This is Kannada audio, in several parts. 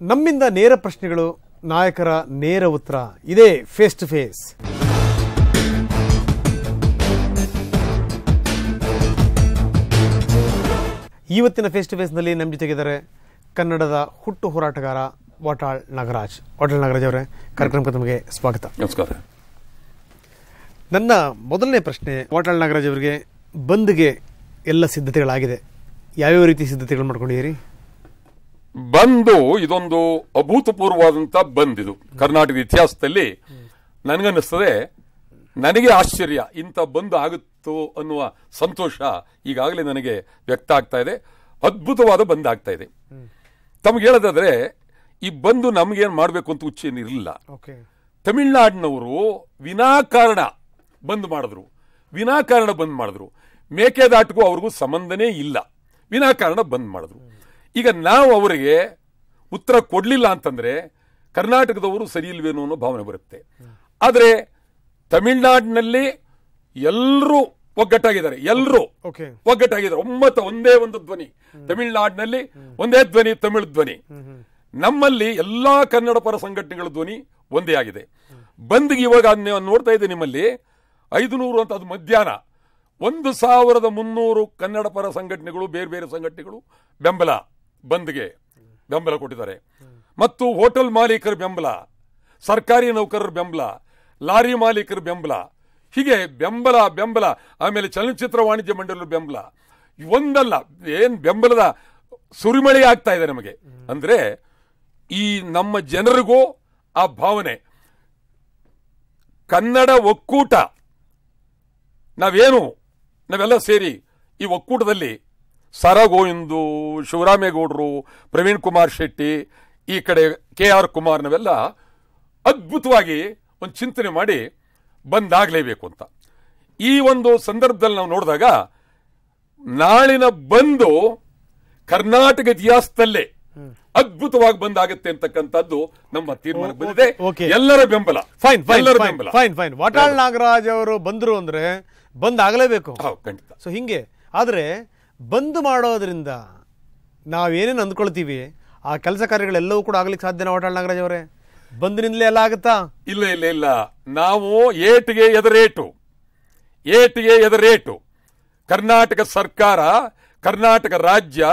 ನಮ್ಮಿಂದ ನೇರ ಪ್ರಶ್ನೆಗಳು, ನಾಯಕರ ನೇರ ಉತ್ತರ. ಇದೇ ಫೇಸ್ ಟು ಫೇಸ್. ಇವತ್ತಿನ ಫೇಸ್ ಟು ಫೇಸ್ನಲ್ಲಿ ನಮ್ಮ ಜೊತೆಗಿದ್ದಾರೆ ಕನ್ನಡದ ಹುಟ್ಟು ಹೋರಾಟಗಾರ ವಾಟಾಳ್ ನಾಗರಾಜ್. ವಾಟಾಳ್ ನಾಗರಾಜ್ ಅವರೇ, ಕಾರ್ಯಕ್ರಮಕ್ಕೆ ತಮಗೆ ಸ್ವಾಗತ. ನಮಸ್ಕಾರ. ನನ್ನ ಮೊದಲನೇ ಪ್ರಶ್ನೆ, ವಾಟಾಳ್ ನಾಗರಾಜ್ ಅವರಿಗೆ, ಬಂದ್ಗೆ ಎಲ್ಲ ಸಿದ್ಧತೆಗಳಾಗಿದೆ, ಯಾವ್ಯಾವ ರೀತಿ ಸಿದ್ಧತೆಗಳು ಮಾಡ್ಕೊಂಡಿದ್ದೀರಿ? ಬಂದು ಇದೊಂದು ಅಭೂತಪೂರ್ವವಾದಂತ ಬಂದ್. ಇದು ಕರ್ನಾಟಕದ ಇತಿಹಾಸದಲ್ಲಿ ನನಗನ್ನಿಸ್ತದೆ, ನನಗೆ ಆಶ್ಚರ್ಯ, ಇಂಥ ಬಂದ್ ಆಗುತ್ತೋ ಅನ್ನುವ ಸಂತೋಷ ಈಗಾಗಲೇ ನನಗೆ ವ್ಯಕ್ತ ಆಗ್ತಾ ಇದೆ. ಅದ್ಭುತವಾದ ಬಂದ್ ಆಗ್ತಾ ಇದೆ. ತಮ್ಗೆ ಹೇಳೋದಾದ್ರೆ, ಈ ಬಂದು ನಮಗೇನು ಮಾಡಬೇಕು ಅಂತ ಹುಚ್ಚೇನಿರಲಿಲ್ಲ. ತಮಿಳುನಾಡಿನವರು ವಿನಾಕಾರಣ ಬಂದ್ ಮಾಡಿದ್ರು. ಮೇಕೆದಾಟಿಗೂ ಅವ್ರಿಗೂ ಸಂಬಂಧನೇ ಇಲ್ಲ, ವಿನಾಕಾರಣ ಬಂದ್ ಮಾಡಿದ್ರು. ಈಗ ನಾವು ಅವರಿಗೆ ಉತ್ತರ ಕೊಡ್ಲಿಲ್ಲ ಅಂತಂದ್ರೆ ಕರ್ನಾಟಕದವರು ಸರಿ ಇಲ್ವೇನೋ ಅನ್ನೋ ಭಾವನೆ ಬರುತ್ತೆ. ಆದರೆ ತಮಿಳುನಾಡಿನಲ್ಲಿ ಎಲ್ಲರೂ ಒಗ್ಗಟ್ಟಾಗಿದ್ದಾರೆ, ಒಂದೇ ಒಂದು ಧ್ವನಿ. ತಮಿಳುನಾಡಿನಲ್ಲಿ ಒಂದೇ ಧ್ವನಿ, ತಮಿಳು ಧ್ವನಿ. ನಮ್ಮಲ್ಲಿ ಎಲ್ಲಾ ಕನ್ನಡ ಪರ ಸಂಘಟನೆಗಳ ಧ್ವನಿ ಒಂದೇ ಆಗಿದೆ. ಬಂದ್ಗೆ ಇವಾಗ ನೋಡ್ತಾ ಇದೆ, ನಿಮ್ಮಲ್ಲಿ 500 ಅಂತ, ಅದು ಮಧ್ಯಾಹ್ನ 1300 ಕನ್ನಡ ಪರ ಸಂಘಟನೆಗಳು, ಬೇರೆ ಬೇರೆ ಸಂಘಟನೆಗಳು ಬಂದ್ಗೆ ಬೆಂಬಲ ಕೊಟ್ಟಿದ್ದಾರೆ. ಮತ್ತು ಹೋಟೆಲ್ ಮಾಲೀಕರ ಬೆಂಬಲ, ಸರ್ಕಾರಿ ನೌಕರರ ಬೆಂಬಲ, ಲಾರಿ ಮಾಲೀಕರ ಬೆಂಬಲ, ಹೀಗೆ ಬೆಂಬಲ. ಆಮೇಲೆ ಚಲನಚಿತ್ರ ವಾಣಿಜ್ಯ ಮಂಡಳಿಯ ಬೆಂಬಲ, ಒಂದಲ್ಲ ಏನ್ ಬೆಂಬಲದ ಸುರಿಮಳೆ ಆಗ್ತಾ ಇದೆ ನಮಗೆ. ಅಂದ್ರೆ ಈ ನಮ್ಮ ಜನರಿಗೂ ಆ ಭಾವನೆ, ಕನ್ನಡ ಒಕ್ಕೂಟ, ನಾವೆಲ್ಲ ಸೇರಿ ಈ ಒಕ್ಕೂಟದಲ್ಲಿ ಸರಗೋವಿಂದು, ಶಿವರಾಮೇಗೌಡರು, ಪ್ರವೀಣ್ ಕುಮಾರ್ ಶೆಟ್ಟಿ, ಈ ಕಡೆ KR ಕುಮಾರ್, ನಾವೆಲ್ಲ ಅದ್ಭುತವಾಗಿ ಒಂದು ಚಿಂತನೆ ಮಾಡಿ ಬಂದಾಗಲೇಬೇಕು ಅಂತ. ಈ ಒಂದು ಸಂದರ್ಭದಲ್ಲಿ ನಾವು ನೋಡಿದಾಗ, ನಾಳಿನ ಬಂದು ಕರ್ನಾಟಕ ಇತಿಹಾಸದಲ್ಲೇ ಅದ್ಭುತವಾಗಿ ಬಂದಾಗುತ್ತೆ ಅಂತಕ್ಕಂಥದ್ದು ನಮ್ಮ ತೀರ್ಮಾನ ಬಂದಿದೆ. ಎಲ್ಲರ ಬೆಂಬಲ. ಫೈನ್. ವಾಟಾಳ್ ನಾಗರಾಜ್ ಅವರು ಬಂದ್ರು ಅಂದ್ರೆ ಬಂದ್ ಆಗಲೇಬೇಕು, ಖಂಡಿತ. ಸೊ ಹಿಂಗೆ. ಆದ್ರೆ ಬಂದ್ ಮಾಡೋದ್ರಿಂದ ನಾವೇನೇನು ಅಂದ್ಕೊಳ್ತೀವಿ ಆ ಕೆಲಸ ಕಾರ್ಯಗಳೆಲ್ಲವೂ ಕೂಡ ಆಗ್ಲಿಕ್ಕೆ ಸಾಧ್ಯನಾ ವಾಟಾಳ್ ನಾಗರಾಜ್ ಅವರೇ? ಬಂದಿನಿಂದಲೇ ಎಲ್ಲ ಆಗುತ್ತಾ? ಇಲ್ಲ. ನಾವು ಏಟಿಗೆ ಎದರೇಟು ಕರ್ನಾಟಕ ಸರ್ಕಾರ, ಕರ್ನಾಟಕ ರಾಜ್ಯ,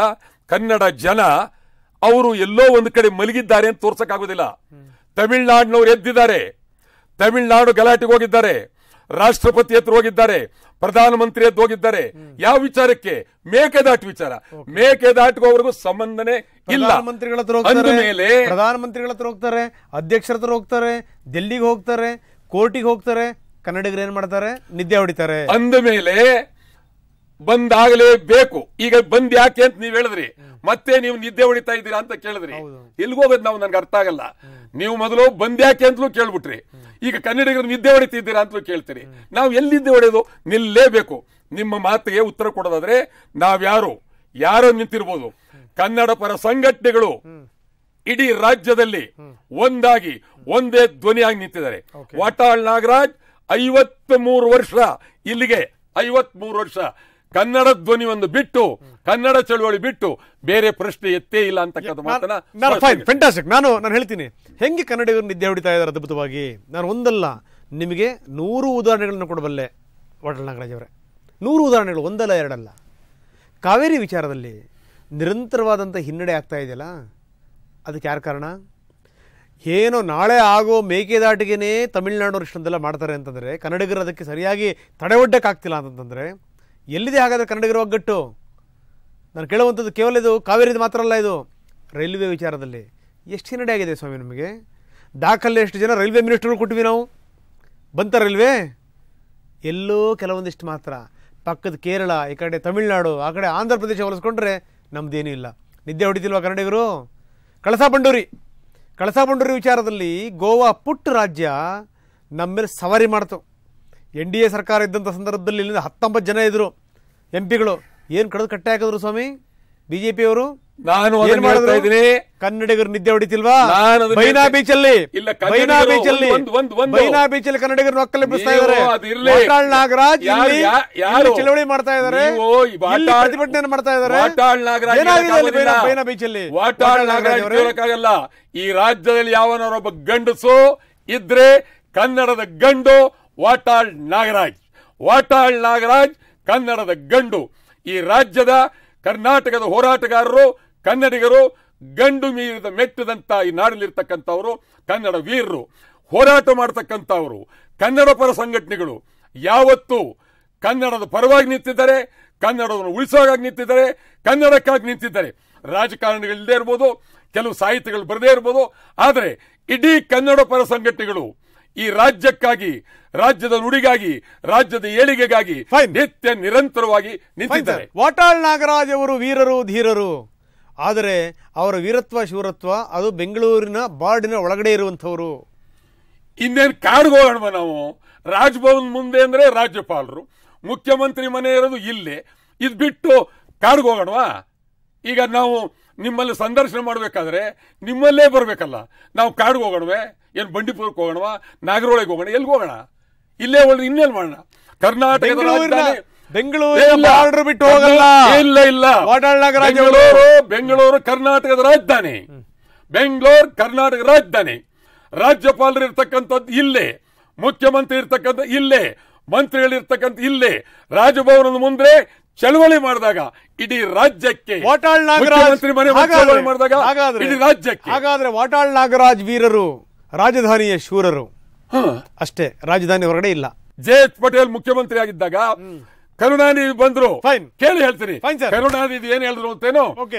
ಕನ್ನಡ ಜನ ಅವರು ಎಲ್ಲೋ ಒಂದು ಕಡೆ ಮಲಗಿದ್ದಾರೆ ಅಂತ ತೋರ್ಸಕ್ಕಾಗೋದಿಲ್ಲ. ತಮಿಳುನಾಡಿನವರು ಎದ್ದಿದ್ದಾರೆ, ತಮಿಳುನಾಡು ಗಲಾಟೆಗೆ ಹೋಗಿದ್ದಾರೆ, ರಾಷ್ಟ್ರಪತಿ ಹತ್ರ ಹೋಗಿದ್ದಾರೆ, ಪ್ರಧಾನಮಂತ್ರಿ ಹತ್ರ ಹೋಗಿದ್ದಾರೆ. ಯಾವ ವಿಚಾರಕ್ಕೆ? ಮೇಕೆದಾಟು ವಿಚಾರ. ಮೇಕೆದಾಟಿಗೂ ಅವ್ರಿಗೂ ಸಂಬಂಧನೇ ಇಲ್ಲ. ಪ್ರಧಾನಮಂತ್ರಿಗಳ ಹತ್ರ ಹೋಗ್ತಾರೆ, ಅಧ್ಯಕ್ಷರ ಹತ್ರ ಹೋಗ್ತಾರೆ, ಡೆಲ್ಲಿಗೆ ಹೋಗ್ತಾರೆ, ಕೋರ್ಟಿಗೆ ಹೋಗ್ತಾರೆ. ಕನ್ನಡಿಗರು ಏನ್ ಮಾಡ್ತಾರೆ? ನಿದ್ದೆ ಹೊಡಿತಾರೆ. ಅಂದ ಮೇಲೆ ಬಂದಾಗಲೇಬೇಕು. ಈಗ ಬಂದ್ ಯಾಕೆ ಅಂತ ನೀವ್ ಹೇಳಿದ್ರಿ, ಮತ್ತೆ ನೀವು ನಿದ್ದೆ ಹೊಡಿತಾ ಇದ್ದೀರಾ ಅಂತ ಕೇಳಿದ್ರಿ. ಎಲ್ಗೋಗೋದು ನಾವು, ನನ್ಗೆ ಅರ್ಥ ಆಗಲ್ಲ. ನೀವು ಮೊದಲು ಬಂದ್ ಯಾಕೆ ಅಂತಲೂ ಕೇಳ್ಬಿಟ್ರಿ, ಈಗ ಕನ್ನಡಿಗರು ನಿದ್ದೆ ಹೊಡಿತಿದ್ದೀರಾ ಅಂತಲೂ ಕೇಳ್ತೀರಿ. ನಾವು ಎಲ್ಲಿ ನಿದ್ದೆ ಹೊಡೆಯೋದು? ನಿಲ್ಲೇಬೇಕು. ನಿಮ್ಮ ಮಾತಿಗೆ ಉತ್ತರ ಕೊಡೋದಾದ್ರೆ, ಯಾರೋ ನಿಂತಿರ್ಬೋದು, ಕನ್ನಡ ಪರ ಸಂಘಟನೆಗಳು ಇಡೀ ರಾಜ್ಯದಲ್ಲಿ ಒಂದಾಗಿ ಒಂದೇ ಧ್ವನಿಯಾಗಿ ನಿಂತಿದ್ದಾರೆ. ವಾಟಾಳ್ ನಾಗರಾಜ್ 53 ವರ್ಷ, ಇಲ್ಲಿಗೆ 53 ವರ್ಷ ಕನ್ನಡ ಧ್ವನಿ ಒಂದು ಬಿಟ್ಟು, ಕನ್ನಡ ಚಳವಳಿ ಬಿಟ್ಟು ಬೇರೆ ಪ್ರಶ್ನೆ ಎತ್ತೇ ಇಲ್ಲ ಅಂತಕ್ಕಂಥ ಮಾತನ್ನ. ಫ್ಯಾಂಟಾಸ್ಟಿಕ್. ನಾನು ಹೇಳ್ತೀನಿ, ಹೆಂಗೆ ಕನ್ನಡಿಗರು ನಿದ್ದೆ ಹೊಡಿತಾ ಇದ್ದಾರೆ ಅದ್ಭುತವಾಗಿ. ನಾನು ಒಂದಲ್ಲ, ನಿಮಗೆ 100 ಉದಾಹರಣೆಗಳನ್ನು ಕೊಡಬಲ್ಲೆ ವಾಟಾಳ್ ನಾಗರಾಜ್ ಅವರೇ. 100 ಉದಾಹರಣೆಗಳು, ಒಂದಲ್ಲ ಎರಡಲ್ಲ. ಕಾವೇರಿ ವಿಚಾರದಲ್ಲಿ ನಿರಂತರವಾದಂಥ ಹಿನ್ನಡೆ ಆಗ್ತಾ ಇದೆಯಲ್ಲ, ಅದಕ್ಕೆ ಯಾರು ಕಾರಣ? ಏನೋ ನಾಳೆ ಆಗೋ ಮೇಕೆದಾಟಿಗೆನೇ ತಮಿಳುನಾಡು ಇಷ್ಟೊಂದೆಲ್ಲ ಮಾಡ್ತಾರೆ ಅಂತಂದರೆ, ಕನ್ನಡಿಗರು ಅದಕ್ಕೆ ಸರಿಯಾಗಿ ತಡೆ ಒಡ್ಡಕ್ಕಾಗ್ತಿಲ್ಲ ಅಂತಂದರೆ ಎಲ್ಲಿದೆ ಹಾಗಾದರೆ ಕನ್ನಡಿಗರ ಒಗ್ಗಟ್ಟು? ನಾನು ಕೇಳುವಂಥದ್ದು ಕೇವಲ ಇದು ಕಾವೇರಿದು ಮಾತ್ರ ಅಲ್ಲ, ಇದು ರೈಲ್ವೆ ವಿಚಾರದಲ್ಲಿ ಎಷ್ಟು ಹಿನ್ನಡೆ ಆಗಿದೆ ಸ್ವಾಮಿ ನಮಗೆ. ದಾಖಲೆ ಎಷ್ಟು ಜನ ರೈಲ್ವೆ ಮಿನಿಸ್ಟರ್ಗಳು ಕೊಟ್ವಿ ನಾವು, ಬಂತ ರೈಲ್ವೆ? ಎಲ್ಲೋ ಕೆಲವೊಂದಿಷ್ಟು ಮಾತ್ರ. ಪಕ್ಕದ ಕೇರಳ, ಈ ಕಡೆ ತಮಿಳುನಾಡು, ಆ ಕಡೆ ಆಂಧ್ರ ಪ್ರದೇಶ ಹೋಲಿಸ್ಕೊಂಡ್ರೆ ನಮ್ದೇನೂ ಇಲ್ಲ. ನಿದ್ದೆ ಹೊಡಿತಿಲ್ವಾ ಕನ್ನಡಿಗರು? ಕಳಸಾ ಬಂಡೂರಿ ವಿಚಾರದಲ್ಲಿ ಗೋವಾ ಪುಟ್ಟ ರಾಜ್ಯ ನಮ್ಮ ಮೇಲೆ ಸವಾರಿ ಮಾಡ್ತು. NDA ಸರ್ಕಾರ ಇದ್ದಂಥ ಸಂದರ್ಭದಲ್ಲಿ ಇಲ್ಲಿಂದ 19 ಜನ ಇದ್ರು MP ಗಳು. ಏನು ಕಡ್ದು ಕಟ್ಟೆ ಹಾಕಿದ್ರು ಸ್ವಾಮಿ? ಬಿಜೆಪಿ ಅವರು ನಾನು ಹೇಳ್ತಾ ಇದ್ದೀನಿ, ಕನ್ನಡಿಗರು ನಿದ್ದೆ ಹೊಡಿತಿಲ್ವಾ? ನಾನು ಅದನ್ನ ಬೈನಾ ಬೀಚಲ್ಲಿ ಇಲ್ಲ, ಬೈನಾ ಬೀಚಲ್ಲಿ ಬೈನಾ ಬೀಚಲ್ಲಿ ಕನ್ನಡಿಗರು ಒಕ್ಕಲೆ ಬಿಡಿಸ್ತಾ ಇದ್ದಾರೆ. ವಾಟಾಳ್ ನಾಗರಾಜ್ ಇಲ್ಲಿ ಚಳವಳಿ ಮಾಡ್ತಾ ಇದ್ದಾರೆ, ಇಲ್ಲಿ ಪ್ರತಿಭಟನೆ ಮಾಡ್ತಾ ಇದ್ದಾರೆ. ವಾಟಾಳ್ ನಾಗರಾಜ್ ಬೈನಾ ಬೀಚಲ್ಲಿ ವಾಟಾಳ್ ನಾಗರಾಜ್ ಹೇಳಕ್ಕಾಗಲ್ಲ. ಈ ರಾಜ್ಯದಲ್ಲಿ ಯಾವನೊಬ್ಬ ಗಂಡಸು ಇದ್ರೆ ಕನ್ನಡದ ಗಂಡು ವಾಟಾಳ್ ನಾಗರಾಜ್. ವಾಟಾಳ್ ನಾಗರಾಜ್ ಕನ್ನಡದ ಗಂಡು. ಈ ರಾಜ್ಯದ ಕರ್ನಾಟಕದ ಹೋರಾಟಗಾರರು ಕನ್ನಡಿಗರು, ಗಂಡು ಮೀರಿದ ಮೆಟ್ಟದಂತ ಈ ನಾಡಲ್ಲಿರ್ತಕ್ಕಂಥವರು ಕನ್ನಡ ವೀರರು, ಹೋರಾಟ ಮಾಡತಕ್ಕಂಥವರು, ಕನ್ನಡ ಪರ ಸಂಘಟನೆಗಳು ಯಾವತ್ತು ಕನ್ನಡದ ಪರವಾಗಿ ನಿಂತಿದ್ದಾರೆ, ಕನ್ನಡವನ್ನು ಉಳಿಸೋಗಾಗಿ ನಿಂತಿದ್ದಾರೆ, ಕನ್ನಡಕ್ಕಾಗಿ ನಿಂತಿದ್ದಾರೆ. ರಾಜಕಾರಣಿಗಳಿಲ್ಲದೆ ಇರ್ಬೋದು, ಕೆಲವು ಸಾಹಿತ್ಯಗಳು ಬರದೇ ಇರ್ಬೋದು, ಆದರೆ ಇಡೀ ಕನ್ನಡ ಪರ ಸಂಘಟನೆಗಳು ಈ ರಾಜ್ಯಕ್ಕಾಗಿ, ರಾಜ್ಯದ ನುಡಿಗಾಗಿ, ರಾಜ್ಯದ ಏಳಿಗೆಗಾಗಿ ನಿತ್ಯ ನಿರಂತರವಾಗಿ ನಿಂತಿದ್ದಾರೆ. ವಾಟಾಳ್ ನಾಗರಾಜ್ ಅವರು ವೀರರು, ಧೀರರು. ಆದರೆ ಅವರ ವೀರತ್ವ ಶೂರತ್ವ ಅದು ಬೆಂಗಳೂರಿನ ಬಾರ್ಡಿನ ಒಳಗಡೆ ಇರುವಂತವರು. ಇನ್ನೇನು ಕಾಡ್ಗೆ ಹೋಗೋಣ ನಾವು? ರಾಜಭವನ್ ಮುಂದೆ ಅಂದ್ರೆ ರಾಜ್ಯಪಾಲರು, ಮುಖ್ಯಮಂತ್ರಿ ಮನೆ ಇರೋದು ಇಲ್ಲೇ. ಇದು ಬಿಟ್ಟು ಕಾಡ್ಗೆ ಹೋಗೋಣವಾ? ಈಗ ನಾವು ನಿಮ್ಮಲ್ಲಿ ಸಂದರ್ಶನ ಮಾಡಬೇಕಾದ್ರೆ ನಿಮ್ಮಲ್ಲೇ ಬರಬೇಕಲ್ಲ. ನಾವು ಕಾಡ್ಗೆ ಹೋಗೋಣವೆ? ಏನು ಬಂಡೀಪುರಕ್ಕೆ ಹೋಗೋಣವಾ? ನಾಗರಹೊಳೆಗೆ ಹೋಗೋಣ? ಎಲ್ಲಿಗೆ ಹೋಗೋಣ? ಇಲ್ಲೇ ಒಳ್ಳೆ ಇನ್ನೇನು ಮಾಡೋಣ? ಕರ್ನಾಟಕದ ಬೆಂಗಳೂರು ಬಿಟ್ಟು ಹೋಗಲ್ಲ. ಇಲ್ಲ ಇಲ್ಲ, ಬೆಂಗಳೂರು ಕರ್ನಾಟಕದ ರಾಜಧಾನಿ. ಬೆಂಗಳೂರು ಕರ್ನಾಟಕ ರಾಜಧಾನಿ. ರಾಜ್ಯಪಾಲರು ಇರ್ತಕ್ಕಂಥದ್ದು ಇಲ್ಲೇ, ಮುಖ್ಯಮಂತ್ರಿ ಇರ್ತಕ್ಕಂಥ ಇಲ್ಲೇ, ಮಂತ್ರಿಗಳಿರ್ತಕ್ಕಂಥ ಇಲ್ಲೇ. ರಾಜಭವನದ ಮುಂದೆ ಚಳವಳಿ ಮಾಡಿದಾಗ ಇಡೀ ರಾಜ್ಯಕ್ಕೆ, ವಾಟಾಳ್ ನಾಗರಾಜ್ ಮಾಡಿದಾಗ ಇಡೀ ರಾಜ್ಯಕ್ಕೆ. ಹಾಗಾದ್ರೆ ವಾಟಾಳ್ ನಾಗರಾಜ್ ವೀರರು, ರಾಜಧಾನಿಯ ಶೂರರು ಅಷ್ಟೇ, ರಾಜಧಾನಿ ಹೊರಗಡೆ ಇಲ್ಲ. ಜೆ.ಎಚ್. ಪಟೇಲ್ ಮುಖ್ಯಮಂತ್ರಿ ಆಗಿದ್ದಾಗ ಕರುಣಾನಿಧಿ ಬಂದ್ರು, ಕೇಳಿ ಹೇಳ್ತೀನಿ. ಕರುಣಾನಿಧಿ ಏನ್ ಹೇಳಿದ್ರು ಅಂತೇನೋ,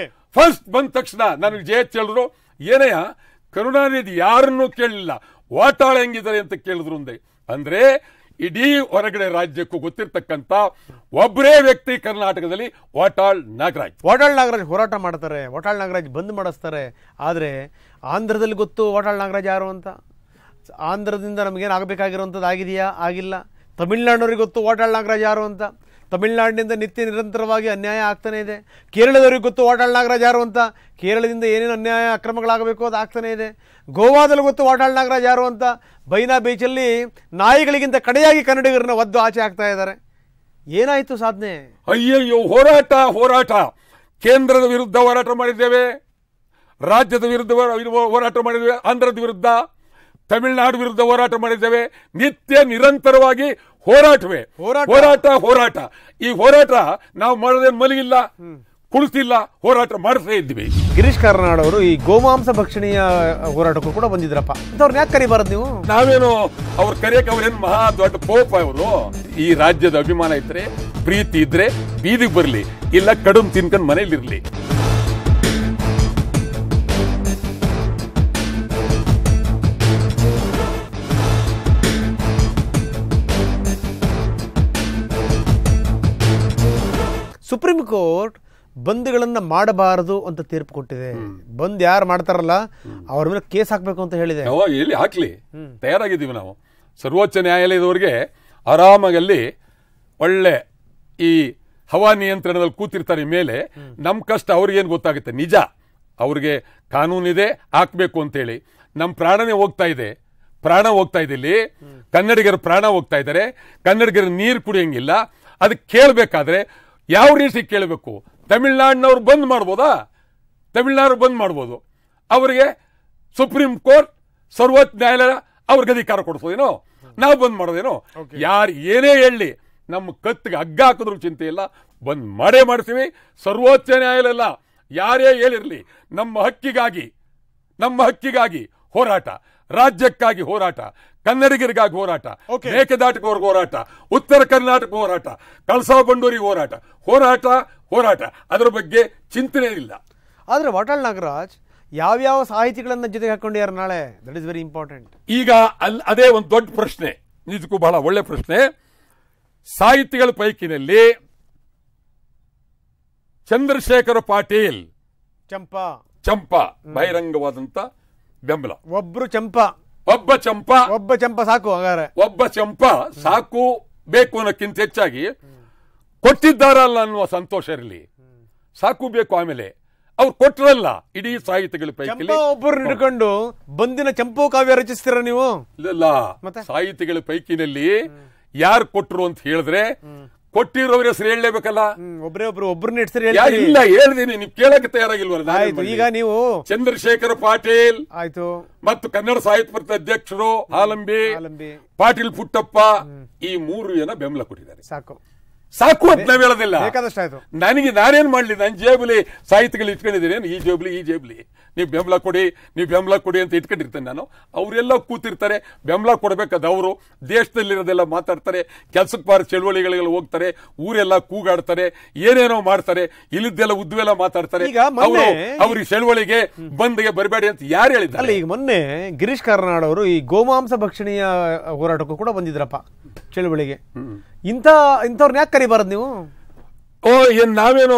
ಫಸ್ಟ್ ಬಂದ ತಕ್ಷಣ ನನಗೆ ಜೆ.ಎಚ್. ಹೇಳಿದ್ರು, ಏನಯ್ಯ ಕರುಣಾನಿಧಿ ಯಾರನ್ನೂ ಕೇಳಲಿಲ್ಲ, ವಾಟಾಳ ಹೆಂಗಿದ್ದಾರೆ ಅಂತ ಕೇಳಿದ್ರು ಅಂದೆ. ಅಂದ್ರೆ ಇಡೀ ಹೊರಗಡೆ ರಾಜ್ಯಕ್ಕೂ ಗೊತ್ತಿರ್ತಕ್ಕಂಥ ಒಬ್ಬರೇ ವ್ಯಕ್ತಿ ಕರ್ನಾಟಕದಲ್ಲಿ ವಾಟಾಳ್ ನಾಗರಾಜ್. ವಾಟಾಳ್ ನಾಗರಾಜ್ ಹೋರಾಟ ಮಾಡ್ತಾರೆ, ವಾಟಾಳ್ ನಾಗರಾಜ್ ಬಂದ್ ಮಾಡಿಸ್ತಾರೆ. ಆದರೆ ಆಂಧ್ರದಲ್ಲಿ ಗೊತ್ತು ವಾಟಾಳ್ ನಾಗರಾಜ್ ಯಾರು ಅಂತ. ಆಂಧ್ರದಿಂದ ನಮಗೇನು ಆಗಬೇಕಾಗಿರುವಂಥದ್ದು ಆಗಿದೆಯಾ? ಆಗಿಲ್ಲ. ತಮಿಳ್ನಾಡಿನವ್ರಿಗೆ ಗೊತ್ತು ವಾಟಾಳ್ ನಾಗರಾಜ್ ಯಾರು ಅಂತ. ತಮಿಳ್ನಾಡಿನಿಂದ ನಿತ್ಯ ನಿರಂತರವಾಗಿ ಅನ್ಯಾಯ ಆಗ್ತಾನೆ ಇದೆ. ಕೇರಳದವ್ರಿಗೆ ಗೊತ್ತು ವಾಟಾಳ್ ನಾಗರಾಜ್ ಯಾರು ಅಂತ. ಕೇರಳದಿಂದ ಏನೇನು ಅನ್ಯಾಯ ಅಕ್ರಮಗಳಾಗಬೇಕು ಅದು ಆಗ್ತಾನೆ ಇದೆ. ಗೋವಾದಲ್ಲಿ ಗೊತ್ತು ವಾಟಾಳ್ ನಾಗರಾಜ್ ಯಾರು ಅಂತ. ಬೈನಾ ಬೀಚಲ್ಲಿ ನಾಯಿಗಳಿಗಿಂತ ಕಡೆಯಾಗಿ ಕನ್ನಡಿಗರನ್ನ ಒದ್ದು ಆಚೆ ಆಗ್ತಾ ಇದ್ದಾರೆ. ಏನಾಯ್ತು ಸಾಧನೆ? ಅಯ್ಯಯ್ಯೋ, ಹೋರಾಟ. ಕೇಂದ್ರದ ವಿರುದ್ಧ ಹೋರಾಟ ಮಾಡಿದ್ದೇವೆ, ರಾಜ್ಯದ ವಿರುದ್ಧ ಹೋರಾಟ ಮಾಡಿದ್ದೇವೆ, ಆಂಧ್ರದ ವಿರುದ್ಧ, ತಮಿಳುನಾಡು ವಿರುದ್ಧ ಹೋರಾಟ ಮಾಡಿದ್ದೇವೆ. ನಿತ್ಯ ನಿರಂತರವಾಗಿ ಹೋರಾಟವೇ ಹೋರಾಟ. ಈ ಹೋರಾಟ ನಾವು ಮಾಡೋದೇನು ಮಲಗಿಲ್ಲ, ಕುಳಿತಿಲ್ಲ, ಹೋರಾಟ ಮಾಡ್ತಾ ಇದ್ವಿ. ಗಿರೀಶ್ ಕಾರ್ನಾಡ್ ಅವರು ಈ ಗೋಮಾಂಸ ಭಕ್ಷಣೀಯ ಹೋರಾಟಕ್ಕೂ ಕೂಡ ಬಂದಿದ್ರಪ್ಪ. ಅವ್ರನ್ನ ಯಾಕೆ ಕರಿಬಾರದು ನೀವು? ನಾವೇನು ಅವ್ರ ಕರೆಯಕ್ಕೆ ಅವ್ರೇನು ಮಹಾ ದೊಡ್ಡ ಪೋಪ ಅವರು. ಈ ರಾಜ್ಯದ ಅಭಿಮಾನ ಇದ್ರೆ, ಪ್ರೀತಿ ಇದ್ರೆ ಬೀದಿಗೆ ಬರಲಿ, ಇಲ್ಲ ಕಡುಮ್ ತಿನ್ಕೊಂಡು ಮನೇಲಿರ್ಲಿ. ಸುಪ್ರೀಂ ಕೋರ್ಟ್ ಬಂದ್ಗಳನ್ನ ಮಾಡಬಾರದು ಅಂತ ತೀರ್ಪು ಕೊಟ್ಟಿದೆ. ಬಂದ್ ಯಾರು ಮಾಡ್ತಾರಲ್ಲ ಅವ್ರ ಮೇಲೆ ಕೇಸ್ ಹಾಕ್ಬೇಕು ಅಂತ ಹೇಳಿದೆ. ಎಲ್ಲಿ ಹಾಕ್ಲಿ, ತಯಾರಾಗಿದ್ದೀವಿ ನಾವು. ಸರ್ವೋಚ್ಚ ನ್ಯಾಯಾಲಯದವರಿಗೆ ಆರಾಮಾಗಿ ಅಲ್ಲಿ ಒಳ್ಳೆ ಈ ಹವಾ ನಿಯಂತ್ರಣದಲ್ಲಿ ಕೂತಿರ್ತಾರೆ ಮೇಲೆ. ನಮ್ ಕಷ್ಟ ಅವ್ರಿಗೇನು ಗೊತ್ತಾಗುತ್ತೆ? ನಿಜ, ಅವ್ರಿಗೆ ಕಾನೂನಿದೆ, ಹಾಕ್ಬೇಕು ಅಂತೇಳಿ. ನಮ್ಮ ಪ್ರಾಣನೇ ಹೋಗ್ತಾ ಇದೆ ಇಲ್ಲಿ. ಕನ್ನಡಿಗರ ಪ್ರಾಣ ಹೋಗ್ತಾ ಇದ್ದಾರೆ. ಕನ್ನಡಿಗರ ನೀರು ಕುಡಿಯಂಗಿಲ್ಲ. ಅದಕ್ಕೆ ಕೇಳಬೇಕಾದ್ರೆ ಯಾವ ರೀತಿ ಕೇಳಬೇಕು? ತಮಿಳ್ನಾಡಿನವ್ರು ಬಂದ್ ಮಾಡ್ಬೋದಾ? ತಮಿಳ್ನಾಡು ಬಂದ್ ಮಾಡ್ಬೋದು. ಅವರಿಗೆ ಸುಪ್ರೀಂ ಕೋರ್ಟ್, ಸರ್ವೋಚ್ಚ ನ್ಯಾಯಾಲಯ ಅವ್ರಿಗೆ ಅಧಿಕಾರ ಕೊಡಿಸೋದೇನೋ? ನಾವು ಬಂದ್ ಮಾಡೋದೇನೋ? ಯಾರು ಏನೇ ಹೇಳಿ ನಮ್ಮ ಕತ್ತಿಗೆ ಹಗ್ಗ ಹಾಕಿದ್ರು ಚಿಂತೆ ಇಲ್ಲ, ಬಂದ್ ಮಾಡೇ ಮಾಡ್ತೀವಿ. ಸರ್ವೋಚ್ಚ ನ್ಯಾಯಾಲಯ ಎಲ್ಲ ಯಾರೇ ಹೇಳಿರ್ಲಿ, ನಮ್ಮ ಹಕ್ಕಿಗಾಗಿ ಹೋರಾಟ, ರಾಜ್ಯಕ್ಕಾಗಿ ಹೋರಾಟ, ಕನ್ನಡಿಗರಿಗಾಗಿ ಹೋರಾಟ, ಮೇಕೆದಾಟುವರೆಗೆ ಹೋರಾಟ, ಉತ್ತರ ಕರ್ನಾಟಕ ಹೋರಾಟ, ಕಳಸಾ ಬಂಡೂರಿ ಹೋರಾಟ. ಅದರ ಬಗ್ಗೆ ಚಿಂತನೆ ಇಲ್ಲ. ಆದ್ರೆ ವಾಟಾಳ್ ನಾಗರಾಜ್ ಯಾವ್ಯಾವ ಸಾಹಿತಿಗಳನ್ನ ಜೊತೆಗೆ ಹಾಕೊಂಡಿದ್ದಾರೆ ನಾಳೆ? That is very important. ಈಗ ಅದೇ ಒಂದು ದೊಡ್ಡ ಪ್ರಶ್ನೆ, ನಿಜಕ್ಕೂ ಬಹಳ ಒಳ್ಳೆ ಪ್ರಶ್ನೆ. ಸಾಹಿತಿಗಳ ಪೈಕಿನಲ್ಲಿ ಚಂದ್ರಶೇಖರ ಪಾಟೀಲ್ ಚಂಪಾ ಬಹಿರಂಗವಾದಂತ ಬೆಂಬಲ. ಒಬ್ಬ ಚಂಪಾ ಸಾಕು. ಹಾಗಾದ್ರೆ ಒಬ್ಬ ಚಂಪಾ ಸಾಕು ಬೇಕು ಅನ್ನೋಕ್ಕಿಂತ ಹೆಚ್ಚಾಗಿ ಕೊಟ್ಟಿದ್ದಾರಲ್ಲ ಅನ್ನುವ ಸಂತೋಷ ಇರಲಿ. ಸಾಕು ಬೇಕು. ಆಮೇಲೆ ಅವ್ರು ಕೊಟ್ರಲ್ಲ ಇಡೀ ಸಾಹಿತಿಗಳ ಪೈಕಿ ಒಬ್ಬರು ಹಿಡ್ಕೊಂಡು ಬಂದಿನ ಚಂಪು ಕಾವ್ಯ ರಚಿಸ್ತೀರ ನೀವು? ಇಲ್ಲ, ಸಾಹಿತಿಗಳ ಪೈಕಿನಲ್ಲಿ ಯಾರು ಕೊಟ್ರು ಅಂತ ಹೇಳಿದ್ರೆ ಕೊಟ್ಟಿರೋರ ಹೆಸರು ಹೇಳಲೇಬೇಕಲ್ಲ. ಒಬ್ಬರನ್ನ ಹೆಸರು ಇಲ್ಲ ಹೇಳ್ದೀನಿ, ನೀವು ಕೇಳಕ್ಕೆ ತಯಾರಾಗಿಲ್ವಲ್ಲ. ಈಗ ನೀವು ಚಂದ್ರಶೇಖರ ಪಾಟೀಲ್ ಆಯ್ತು, ಮತ್ತು ಕನ್ನಡ ಸಾಹಿತ್ಯ ಪರಿಷತ್ ಅಧ್ಯಕ್ಷರು ಹಾಲಂಬಿ, ಪಾಟೀಲ್ ಪುಟ್ಟಪ್ಪ, ಈ 3 ಜನ ಬೆಂಬಲ ಕೊಟ್ಟಿದ್ದಾರೆ. ಸಾಕು ಅಂತ ನಾವ್ ಹೇಳೋದಿಲ್ಲ. ನನಗೆ ನಾನೇನ್ ಮಾಡ್ಲಿ, ನನ್ನ ಜೇಬುಲಿ ಸಾಹಿತಿಗಳು ಇಟ್ಕೊಂಡಿದ್ದೀನಿ, ಈ ಜೇಬುಲಿ ನೀವು ಬೆಂಬಲ ಕೊಡಿ, ನೀವು ಬೆಂಬಲ ಕೊಡಿ ಅಂತ ಇಟ್ಕೊಂಡಿರ್ತೇನೆ ನಾನು. ಅವರೆಲ್ಲ ಕೂತಿರ್ತಾರೆ, ಬೆಂಬಲ ಕೊಡ್ಬೇಕಾದ ಅವರು ದೇಶದಲ್ಲಿರೋದೆಲ್ಲ ಮಾತಾಡ್ತಾರೆ, ಕೆಲ್ಸಕ್ಕೆ ಬಾರ ಚಳುವಳಿಗಳಿಗೆಲ್ಲ ಹೋಗ್ತಾರೆ, ಊರೆಲ್ಲ ಕೂಗಾಡ್ತಾರೆ, ಏನೇನೋ ಮಾಡ್ತಾರೆ, ಇಲ್ಲಿದ್ದೆಲ್ಲ ಉದ್ವೆಲ್ಲ ಮಾತಾಡ್ತಾರೆ. ಅವ್ರಿಗೆ ಚಳುವಳಿಗೆ ಬಂದ್ಗೆ ಬರಬೇಡಿ ಅಂತ ಯಾರು ಹೇಳಿದ್ದಾರೆ? ಈಗ ಮೊನ್ನೆ ಗಿರೀಶ್ ಕಾರ್ನಾಡ್ ಅವರು ಈ ಗೋಮಾಂಸ ಭಕ್ಷಣೀಯ ಹೋರಾಟಕ್ಕೂ ಕೂಡ ಬಂದಿದ್ರಪ್ಪ ಚಳುವಳಿಗೆ. ಇಂಥವ್ರನ್ನ ಯಾಕೆ ಕರಿಬಾರದು ನೀವು? ಏನ್ ನಾವೇನು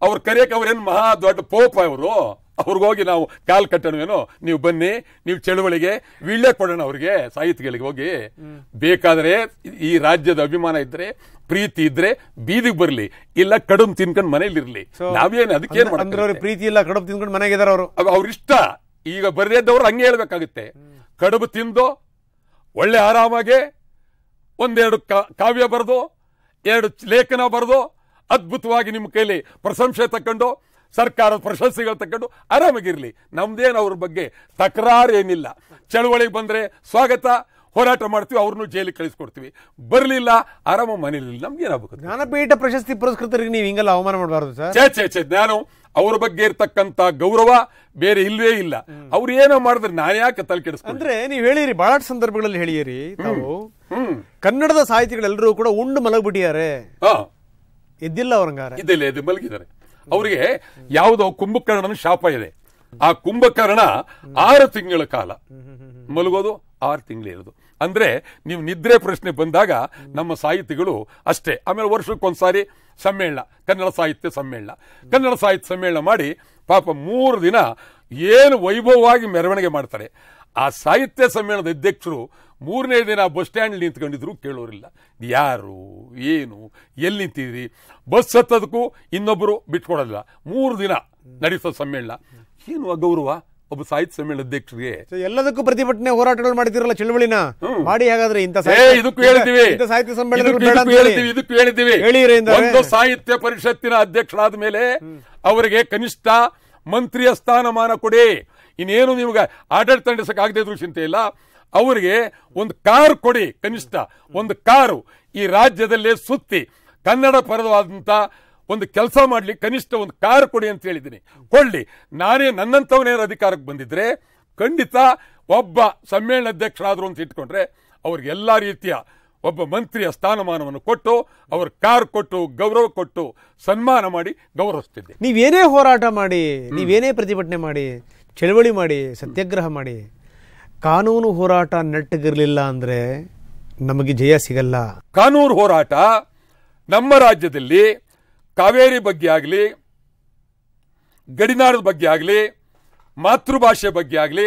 ಅವ್ರ ಕರೆಯಕ್ಕೆ ಅವ್ರೇನ್ ಮಹಾ ದೊಡ್ಡ ಪೋಪ ಅವರು? ಅವ್ರಿಗೋಗಿ ನಾವು ಕಾಲ್ ಕಟ್ಟಣವೇನೋ, ನೀವು ಬನ್ನಿ, ನೀವು ಚಳುವಳಿಗೆ ವೀಳ್ಯ ಕೊಡೋಣ ಅವ್ರಿಗೆ, ಸಾಹಿತಿಗಳಿಗೆ ಹೋಗಿ. ಬೇಕಾದ್ರೆ ಈ ರಾಜ್ಯದ ಅಭಿಮಾನ ಇದ್ರೆ, ಪ್ರೀತಿ ಇದ್ರೆ ಬೀದಿಗೆ ಬರ್ಲಿ, ಇಲ್ಲ ಕಡುಬು ತಿನ್ಕೊಂಡು ಮನೇಲಿ ಇರ್ಲಿ. ನಾವೇನು ಅದಕ್ಕೇನು ಮಾಡ್ತಾರೆ? ಪ್ರೀತಿ ಇಲ್ಲ, ಕಡುಬು ತಿನ್ಕೊಂಡು ಮನೆಗಿದಾರ ಅವರು, ಅವ್ರಿಷ್ಟ. ಈಗ ಬರ್ದಿದ್ದವ್ರು ಹಂಗೆ ಹೇಳ್ಬೇಕಾಗುತ್ತೆ. ಕಡುಬು ತಿಂದು ಒಳ್ಳೆ ಆರಾಮಾಗೆ ಒಂದೆರಡು ಕಾವ್ಯ ಬರೆದು, 2 ಲೇಖನ ಬರೆದು, ಅದ್ಭುತವಾಗಿ ನಿಮ್ಮ ಕೈಲಿ ಪ್ರಶಂಸೆ ತಕೊಂಡು, ಸರ್ಕಾರದ ಪ್ರಶಸ್ತಿಗಳು ತಕೊಂಡು ಆರಾಮಾಗಿರ್ಲಿ. ನಮ್ದೇನು ಅವ್ರ ಬಗ್ಗೆ ತಕರಾರು ಏನಿಲ್ಲ. ಚಳವಳಿಗೆ ಬಂದ್ರೆ ಸ್ವಾಗತ, ಹೋರಾಟ ಮಾಡ್ತೀವಿ, ಅವ್ರನ್ನು ಜೈಲಿಗೆ ಕಳಿಸ್ಕೊಡ್ತೀವಿ. ಬರ್ಲಿಲ್ಲ ಆರಾಮ ಮನೇಲಿ, ನಮ್ಗೇನಾಗಬೇಕು? ಜ್ಞಾನಪೀಠ ಪ್ರಶಸ್ತಿ ಪುರಸ್ಕೃತರಿಗೆ ನೀವು ಹಿಂಗೆಲ್ಲ ಅವಮಾನ ಮಾಡಬಾರದು ಸರ್. ನಾನು ಅವ್ರ ಬಗ್ಗೆ ಇರ್ತಕ್ಕಂತ ಗೌರವ ಬೇರೆ ಇಲ್ವೇ ಇಲ್ಲ. ಅವ್ರು ಏನೋ ಮಾಡಿದ್ರೆ ನಾನು ಯಾಕೆ ತಲೆ ಕೆಡಿಸ್ಕೊಂಡು? ಅಂದ್ರೆ ನೀವು ಹೇಳಿರಿ, ಬಹಳಷ್ಟು ಸಂದರ್ಭಗಳಲ್ಲಿ ಹೇಳಿರಿ ತಾವು, ಕನ್ನಡದ ಸಾಹಿತಿಗಳೆಲ್ಲರೂ ಕೂಡ ಉಂಡು ಮಲಗ್ಬಿಟ್ಟಿದ್ದಾರೆ, ಎದ್ದಿಲ್ಲ ಅವ್ರಂಗಾರ. ಎದ್ದು ಮಲಗಿದ್ದಾರೆ. ಅವರಿಗೆ ಯಾವುದೋ ಕುಂಭಕರ್ಣನ ಶಾಪ ಇದೆ. ಆ ಕುಂಭಕರ್ಣ 6 ತಿಂಗಳ ಕಾಲ ಮಲಗೋದು, 6 ತಿಂಗಳಿರೋದು. ಅಂದ್ರೆ ನೀವು ನಿದ್ರೆ ಪ್ರಶ್ನೆ ಬಂದಾಗ ನಮ್ಮ ಸಾಹಿತಿಗಳು ಅಷ್ಟೇ. ಆಮೇಲೆ ವರ್ಷಕ್ಕೊಂದ್ಸಾರಿ ಸಮ್ಮೇಳನ, ಕನ್ನಡ ಸಾಹಿತ್ಯ ಸಮ್ಮೇಳನ ಮಾಡಿ ಪಾಪ 3 ದಿನ ಏನು ವೈಭವವಾಗಿ ಮೆರವಣಿಗೆ ಮಾಡ್ತಾರೆ. ಆ ಸಾಹಿತ್ಯ ಸಮ್ಮೇಳನದ ಅಧ್ಯಕ್ಷರು 3ನೇ ದಿನ ಬಸ್ ಸ್ಟ್ಯಾಂಡ್ ನಿಂತ್ಕೊಂಡಿದ್ರು, ಕೇಳೋರಿಲ್ಲ. ಯಾರು, ಏನು, ಎಲ್ಲಿ ನಿಂತಿದ್ರಿ? ಬಸ್ ಹತ್ತೋದಕ್ಕೂ ಇನ್ನೊಬ್ಬರು ಬಿಟ್ಕೊಡೋದಿಲ್ಲ. 3 ದಿನ ನಡೆಸೋ ಸಮ್ಮೇಳನ. ಏನು ಅಗೌರವ ಒಬ್ಬ ಸಾಹಿತ್ಯ ಸಮ್ಮೇಳನ ಅಧ್ಯಕ್ಷರಿಗೆ? ಎಲ್ಲದಕ್ಕೂ ಪ್ರತಿಭಟನೆ ಹೋರಾಟಗಳು ಮಾಡ್ತಿರಲ್ಲ, ಚಳುವಳಿನ ಮಾಡಿ. ಹಾಗಾದ್ರೆ ಇದಕ್ಕೂ ಹೇಳಿದ್ದೀವಿ, ಒಂದು ಸಾಹಿತ್ಯ ಪರಿಷತ್ತಿನ ಅಧ್ಯಕ್ಷರಾದ ಮೇಲೆ ಅವರಿಗೆ ಕನಿಷ್ಠ ಮಂತ್ರಿಯ ಸ್ಥಾನಮಾನ ಕೊಡಿ. ಇನ್ನೇನು ನಿಮ್ಗೆ ಆಡಳಿತ ನಡೆಸಕ್ಕಾಗದೇ ಇದ್ರೂ ಚಿಂತೆ ಇಲ್ಲ. ಅವರಿಗೆ ಒಂದು ಕಾರು ಕೊಡಿ, ಕನಿಷ್ಠ ಒಂದು ಕಾರು. ಈ ರಾಜ್ಯದಲ್ಲೇ ಸುತ್ತಿ ಕನ್ನಡ ಪರವಾದಂತ ಒಂದು ಕೆಲಸ ಮಾಡ್ಲಿಕ್ಕೆ ಕನಿಷ್ಠ ಒಂದು ಕಾರು ಕೊಡಿ ಅಂತ ಹೇಳಿದ್ದೀನಿ. ಕೊಳ್ಳಿ. ನಾನೇ ನನ್ನಂತವನೇನು ಅಧಿಕಾರಕ್ಕೆ ಬಂದಿದ್ರೆ ಖಂಡಿತ ಒಬ್ಬ ಸಮ್ಮೇಳನ ಅಧ್ಯಕ್ಷರಾದ್ರು ಅಂತ ಇಟ್ಕೊಂಡ್ರೆ ಅವ್ರಿಗೆ ಎಲ್ಲಾ ರೀತಿಯ ಒಬ್ಬ ಮಂತ್ರಿಯ ಸ್ಥಾನಮಾನವನ್ನು ಕೊಟ್ಟು, ಅವ್ರ ಕಾರ್ ಕೊಟ್ಟು, ಗೌರವ ಕೊಟ್ಟು, ಸನ್ಮಾನ ಮಾಡಿ ಗೌರವಿಸ್ತಿದ್ದೆ. ನೀವೇನೇ ಹೋರಾಟ ಮಾಡಿ, ನೀವೇನೇ ಪ್ರತಿಭಟನೆ ಮಾಡಿ, ಚಳವಳಿ ಮಾಡಿ, ಸತ್ಯಾಗ್ರಹ ಮಾಡಿ, ಕಾನೂನು ಹೋರಾಟ ನೆಟ್ಟಗಿರಲಿಲ್ಲ ಅಂದ್ರೆ ನಮಗೆ ಜಯ ಸಿಗಲ್ಲ. ಕಾನೂನು ಹೋರಾಟ ನಮ್ಮ ರಾಜ್ಯದಲ್ಲಿ ಕಾವೇರಿ ಬಗ್ಗೆ ಆಗಲಿ, ಗಡಿನಾಡದ ಬಗ್ಗೆ ಆಗಲಿ, ಮಾತೃಭಾಷೆ ಬಗ್ಗೆ ಆಗಲಿ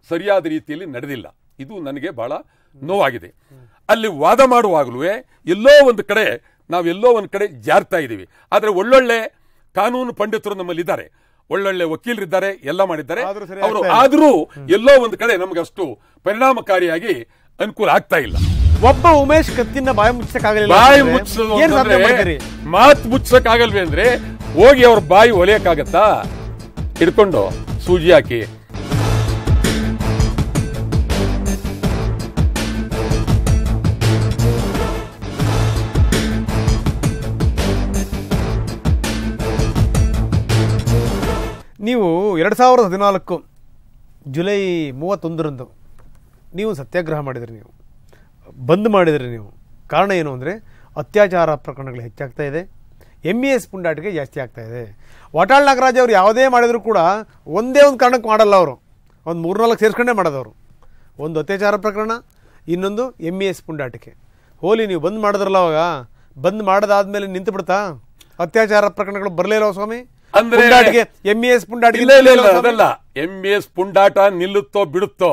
ಸರಿಯಾದ ರೀತಿಯಲ್ಲಿ ನಡೆದಿಲ್ಲ. ಇದು ನನಗೆ ಬಹಳ ನೋವಾಗಿದೆ. ಅಲ್ಲಿ ವಾದ ಮಾಡುವಾಗಲೂ ಎಲ್ಲೋ ಒಂದು ಕಡೆ ಜಾರ್ತಾ ಇದ್ದೀವಿ. ಆದರೆ ಒಳ್ಳೊಳ್ಳೆ ಕಾನೂನು ಪಂಡಿತರು ನಮ್ಮಲ್ಲಿ ಇದ್ದಾರೆ, ಒಳ್ಳೊಳ್ಳೆ ವಕೀಲರಿದ್ದಾರೆ, ಎಲ್ಲ ಮಾಡಿದ್ದಾರೆ. ಅವರು ಆದರೂ ಎಲ್ಲೋ ಒಂದು ಕಡೆ ನಮಗೆ ಅಷ್ಟು ಪರಿಣಾಮಕಾರಿಯಾಗಿ ಅನುಕೂಲ ಆಗ್ತಾ ಇಲ್ಲ. ಒಬ್ಬ ಉಮೇಶ್ ಕತ್ತಿನ ಬಾಯಿ ಮುಚ್ಚಕ್ಕಾಗಲಿಲ್ಲ. ಮಾತು ಮುಚ್ಚಕ್ಕಾಗಲ್ವೇ ಅಂದ್ರೆ ಹೋಗಿ ಅವ್ರ ಬಾಯಿ ಒಲೆಯಕ್ಕಾಗತ್ತಾ? ಹಿಡ್ಕೊಂಡು ಸೂಜಿ ಹಾಕಿ. ನೀವು 2014 ಜುಲೈ 31ರಂದು ನೀವು ಸತ್ಯಾಗ್ರಹ ಮಾಡಿದ್ರಿ, ನೀವು ಬಂದ್ ಮಾಡಿದ್ರಿ. ನೀವು ಕಾರಣ ಏನು ಅಂದರೆ ಅತ್ಯಾಚಾರ ಪ್ರಕರಣಗಳು ಹೆಚ್ಚಾಗ್ತಾ ಇದೆ, MES ಪುಂಡಾಟಿಕೆ ಜಾಸ್ತಿ ಆಗ್ತಾ ಇದೆ. ವಾಟಾಳ್ ನಾಗರಾಜ್ ಅವರು ಯಾವುದೇ ಮಾಡಿದ್ರು ಕೂಡ ಒಂದೇ ಒಂದು ಕಾರಣಕ್ಕೆ ಮಾಡಲ್ಲ, ಅವರು ಒಂದು 3-4 ಸೇರಿಸ್ಕೊಂಡೇ ಮಾಡೋದವರು. ಒಂದು ಅತ್ಯಾಚಾರ ಪ್ರಕರಣ, ಇನ್ನೊಂದು MES ಪುಂಡಾಟಿಕೆ. ಹೋಲಿ ನೀವು ಬಂದ್ ಮಾಡಿದ್ರಲ್ಲ, ಅವಾಗ ಬಂದ್ ಮಾಡೋದಾದ್ಮೇಲೆ ನಿಂತು ಬಿಡ್ತಾ ಅತ್ಯಾಚಾರ ಪ್ರಕರಣಗಳು ಬರಲಿಲ್ಲ ಸ್ವಾಮಿ? ಅಂದ್ರೆ MES ಪುಂಡಾಟಿಕೆ ಅದಲ್ಲ. MES ಪುಂಡಾಟ ನಿಲ್ಲುತ್ತೋ ಬಿಡುತ್ತೋ,